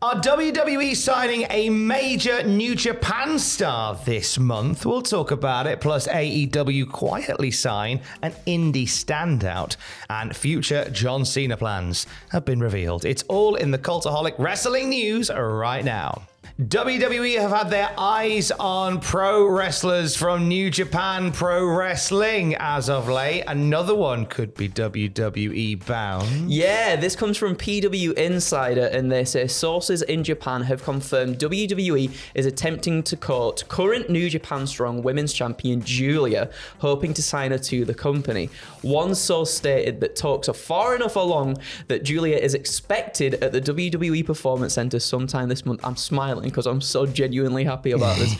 Are WWE signing a major New Japan star this month? We'll talk about it. Plus, AEW quietly sign an indie standout. And future John Cena plans have been revealed. It's all in the Cultaholic Wrestling News right now. WWE have had their eyes on pro wrestlers from New Japan Pro Wrestling as of late. Another one could be WWE bound. Yeah, this comes from PW Insider, and they say sources in Japan have confirmed WWE is attempting to court current New Japan Strong Women's Champion Julia, hoping to sign her to the company. One source stated that talks are far enough along that Julia is expected at the WWE Performance Center sometime this month. I'm smiling because I'm so genuinely happy about this.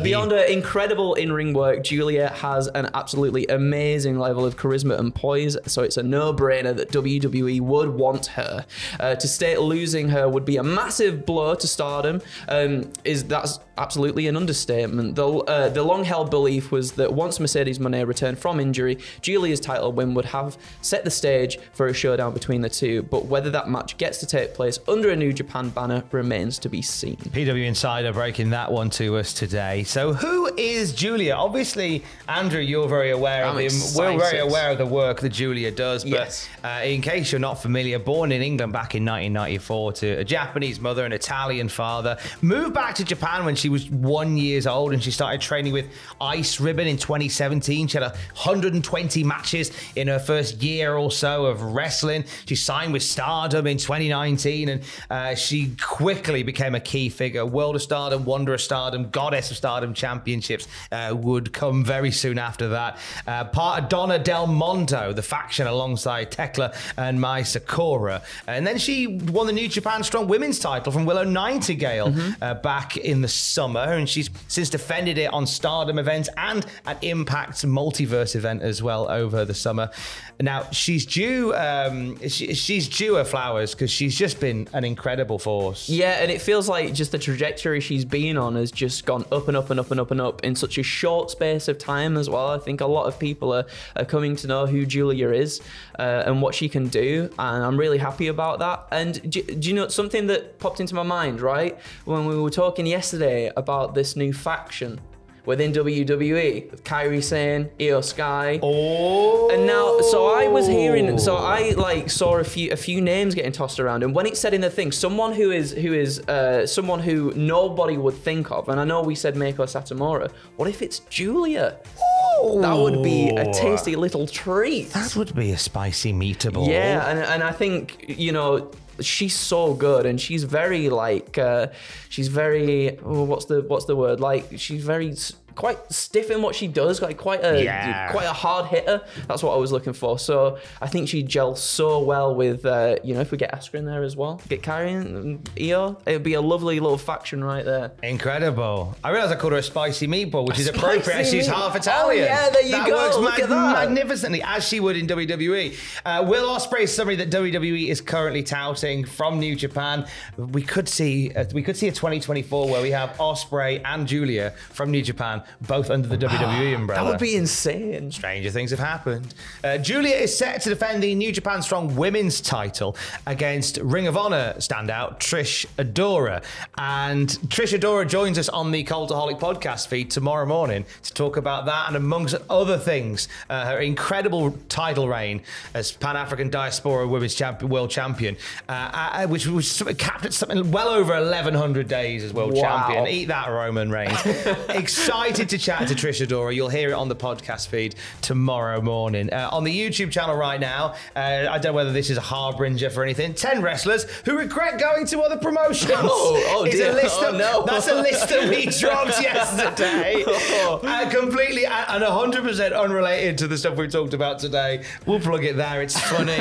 Beyond her incredible in-ring work, Julia has an absolutely amazing level of charisma and poise, so it's a no-brainer that WWE would want her. To state losing her would be a massive blow to Stardom. That's absolutely an understatement. The long-held belief was that once Mercedes Moné returned from injury, Julia's title win would have set the stage for a showdown between the two, but whether that match gets to take place under a New Japan banner remains to be seen. PW Insider breaking that one to us today. So who is Julia? Obviously, Andrew, you're very aware of him. We're very aware of the work that Julia does, but yes. In case you're not familiar, born in England back in 1994 to a Japanese mother and Italian father, moved back to Japan when she was 1 year old and she started training with Ice Ribbon in 2017. She had 120 matches in her first year or so of wrestling. She signed with Stardom in 2019 and she quickly became a key figure. World of Stardom, Wonder of Stardom, Goddess of Stardom championships would come very soon after that. Part of Donna Del Mondo, the faction alongside Tekla and Mai Sakura. And then she won the New Japan Strong Women's title from Willow Nightingale back in the summer. And she's since defended it on Stardom events and at Impact's Multiverse event as well over the summer. Now, she's due she's due her flowers because she's just been an incredible force. Yeah, and it feels like just the trajectory she's been on has just gone up and up and up and up and up in such a short space of time as well. I think a lot of people are coming to know who Julia is and what she can do, and I'm really happy about that. And do you know something that popped into my mind, right? When we were talking yesterday about this new faction within WWE, with Kairi Sane, Io Sky. Oh. And now, so I was hearing, so I saw a few names getting tossed around, and when it said in the thing, someone who is someone who nobody would think of, and I know we said Meiko Satomura. What if it's Julia? Ooh. That would be a tasty little treat. That would be a spicy meatball. Yeah, and I think, you know, she's so good, and she's very she's very what's the word, like she's very quite stiff in what she does, like quite a hard hitter. That's what I was looking for. So I think she gels so well with you know, if we get Asuka in there as well, get Kairi and Io, it would be a lovely little faction right there. Incredible. I realised I called her a spicy meatball, which is appropriate. She's half Italian. Oh yeah, there you go. That works Look at that. magnificently, as she would in WWE. Will Ospreay's somebody that WWE is currently touting from New Japan. We could see a 2024 where we have Ospreay and Julia from New Japan, both under the WWE umbrella. That would be insane. Stranger things have happened. Julia is set to defend the New Japan Strong Women's title against Ring of Honor standout Trish Adora. And Trish Adora joins us on the Cultaholic podcast feed tomorrow morning to talk about that and, amongst other things, her incredible title reign as Pan-African Diaspora Women's World Champion, which was capped at something well over 1,100 days as World Champion. Eat that, Roman Reigns. Excited to chat to Trish Adora. You'll hear it on the podcast feed tomorrow morning. On the YouTube channel right now, I don't know whether this is a harbinger for anything, 10 wrestlers who regret going to other promotions. Oh dear. That's a list that we dropped yesterday. Completely and 100% unrelated to the stuff we talked about today. We'll plug it there. It's funny.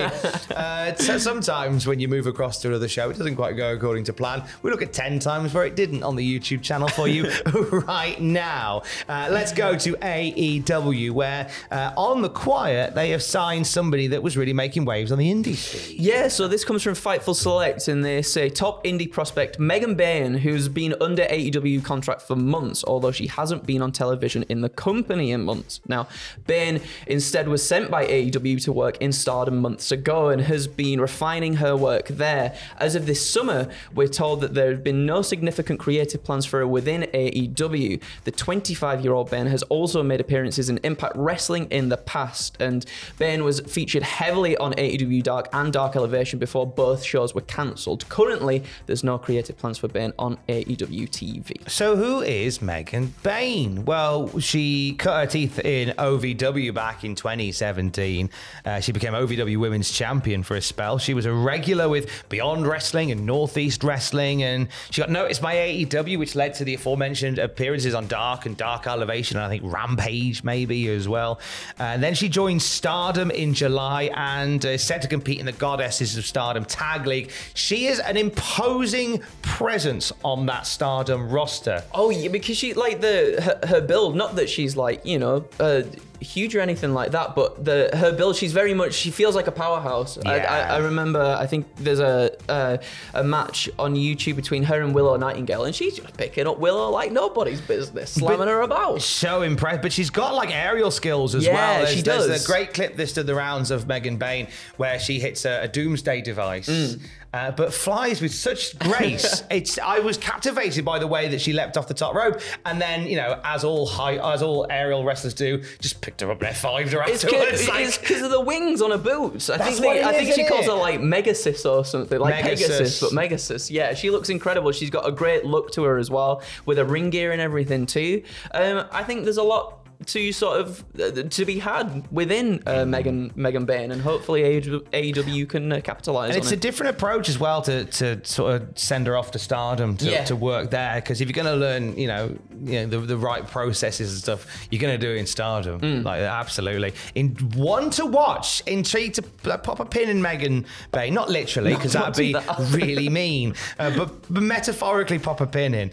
So sometimes when you move across to another show, it doesn't quite go according to plan. We look at 10 times where it didn't on the YouTube channel for you right now. Let's go to AEW, where on the quiet, they have signed somebody that was really making waves on the indie scene. Yeah, so this comes from Fightful Select, and they say top indie prospect Megan Bane, who's been under AEW contract for months, although she hasn't been on television in the company in months. Now, Bane instead was sent by AEW to work in Stardom months ago and has been refining her work there. As of this summer, we're told that there have been no significant creative plans for her within AEW. The 25-year-old Bane has also made appearances in Impact Wrestling in the past, and Bane was featured heavily on AEW Dark and Dark Elevation before both shows were cancelled. Currently, there's no creative plans for Bane on AEW TV. So who is Megan Bane? Well, she cut her teeth in OVW back in 2017. She became OVW Women's Champion for a spell. She was a regular with Beyond Wrestling and Northeast Wrestling, and she got noticed by AEW, which led to the aforementioned appearances on Dark and Dark Elevation, and I think Rampage maybe as well. And then she joined Stardom in July and is set to compete in the Goddesses of Stardom Tag League. She is an imposing presence on that Stardom roster. Oh yeah, because she like her build. Not that she's like huge or anything like that, but her build, she feels like a powerhouse. Yeah. I remember, I think there's a match on YouTube between her and Willow Nightingale, and she's just picking up Willow like nobody's business, slamming her about. So impressed, but she's got like aerial skills as well. She does. There's a great clip that stood the rounds of Megan Bane where she hits a doomsday device. But flies with such grace. I was captivated by the way that she leapt off the top rope, and then as all aerial wrestlers do, just picked her up and F5'd her afterwards. It's because of the wings on her boots. I think is, she calls her like Megasis or something, like Megasis. Pegasus, but Megasis. Yeah, she looks incredible. She's got a great look to her as well, with her ring gear and everything too. I think there's a lot to sort of to be had within Megan Bane, and hopefully AEW can capitalize on it. It's a different approach as well to sort of send her off to Stardom to work there, because if you're going to learn the right processes and stuff, you're going to do it in Stardom. Like absolutely. In one to watch, intrigued to pop a pin in Megan Bane, not literally because that'd be really mean, but metaphorically pop a pin in.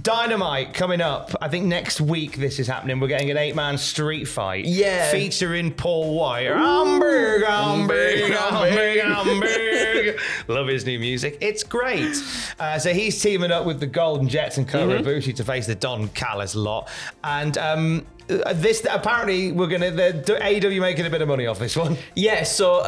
Dynamite coming up. I think next week this is happening. We're getting an 8-man street fight featuring Paul White. Hamburg. Love his new music. It's great. So he's teaming up with the Golden Jets and Kota Ibushi to face the Don Callis lot. And this apparently the AEW making a bit of money off this one. Yeah, so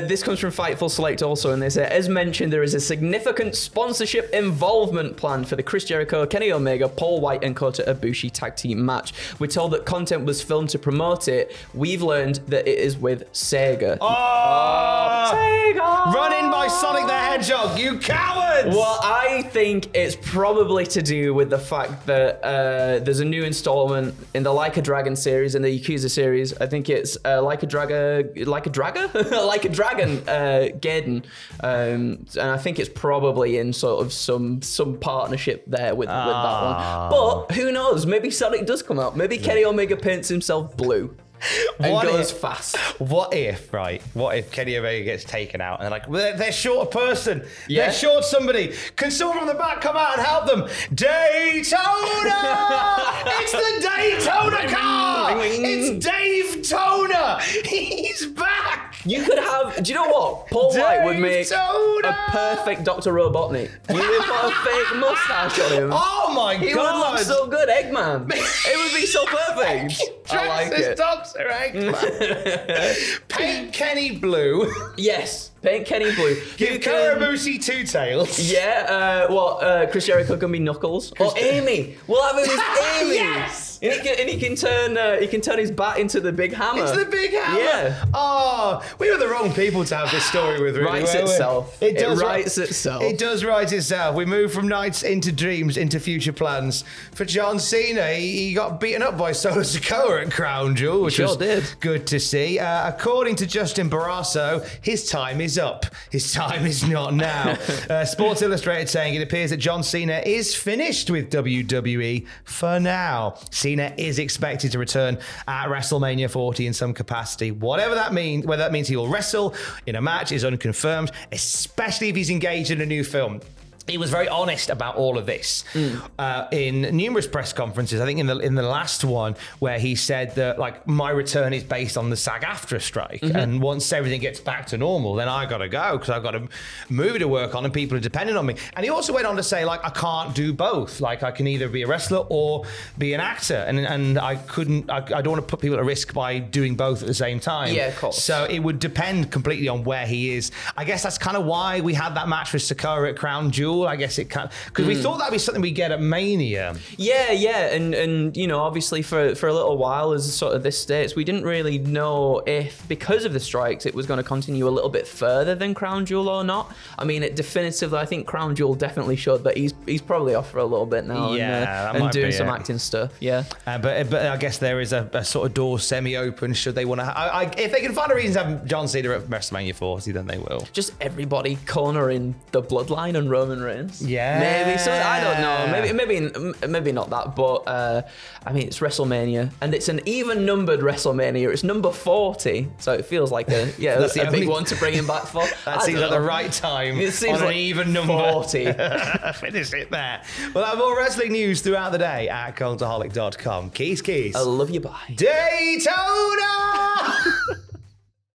this comes from Fightful Select also, and they say, as mentioned, there is a significant sponsorship involvement planned for the Chris Jericho, Kenny Omega, Paul White and Kota Ibushi tag team match. We're told that content was filmed to promote it. We've learned that it is with Sega. Sega! Run in by Sonic the Hedgehog, you cowards! Well, I think it's probably to do with the fact that there's a new installment in the Like a Dragon series and the Yakuza series. I think it's Like a Dragon, Gaiden, and I think it's probably in sort of some partnership there with that one. But who knows? Maybe Sonic does come out. Maybe Kenny Omega paints himself blue. And goes fast. What if Kenny Omega gets taken out and they're like, they're short a person. Yeah. They're short somebody. Can someone from the back come out and help them? Daytona! It's the Daytona car! It's Dave Toner! He's back! You could have, do you know what? Paul White would make a perfect Dr. Robotnik. You would put a fake mustache on him. Oh my God! He would look so good, Eggman. It would be so perfect. I like it. Dr. Eggman. Paint Kenny blue. Yes. Paint Kenny blue. Give Karabushi two tails. Yeah, Chris Jericho can be Knuckles. Or Amy. We'll have him as Amy. Yes. And he can turn his bat into the big hammer. It's the big hammer. Yeah. Oh, we were the wrong people to have this story with. Really, writes itself. It writes itself. It does write itself. We move from nights into dreams into future plans. For John Cena, he got beaten up by Solo Sikoa at Crown Jewel, which was good to see. According to Justin Barrasso, his time is up. His time is not now. Sports Illustrated saying it appears that John Cena is finished with WWE for now. Cena is expected to return at WrestleMania 40 in some capacity. Whatever that means, whether that means he will wrestle in a match is unconfirmed, especially if he's engaged in a new film. he was very honest about all of this in numerous press conferences. I think in the last one where he said that like my return is based on the SAG-AFTRA strike, and once everything gets back to normal, then I gotta go because I've got a movie to work on and people are depending on me. And he also went on to say like I can't do both. Like I can either be a wrestler or be an actor, and I couldn't. I don't want to put people at risk by doing both at the same time. Yeah, of course. So it would depend completely on where he is. I guess that's kind of why we had that match with Sakura at Crown Jewel. I guess it can, because we thought that'd be something we get at Mania. Yeah, and you know, obviously for a little while as sort of this states, we didn't really know if because of the strikes it was going to continue a little bit further than Crown Jewel or not. I mean, it definitively, I think Crown Jewel definitely showed that he's probably off for a little bit now, and doing some acting stuff. Yeah, but I guess there is a sort of door semi-open should they want to. If they can find a reason to have John Cena at WrestleMania 40, then they will. Just everybody cornering the Bloodline and Roman Reigns. Yeah, maybe. So I don't know. Maybe not that. But I mean, it's WrestleMania, and it's an even numbered WrestleMania. It's number 40, so it feels like a big one to bring him back for. That seems like the right time. It seems like an even number 40. Finish it there. We'll have more wrestling news throughout the day at cultaholic.com. Keys. I love you. Bye. Daytona.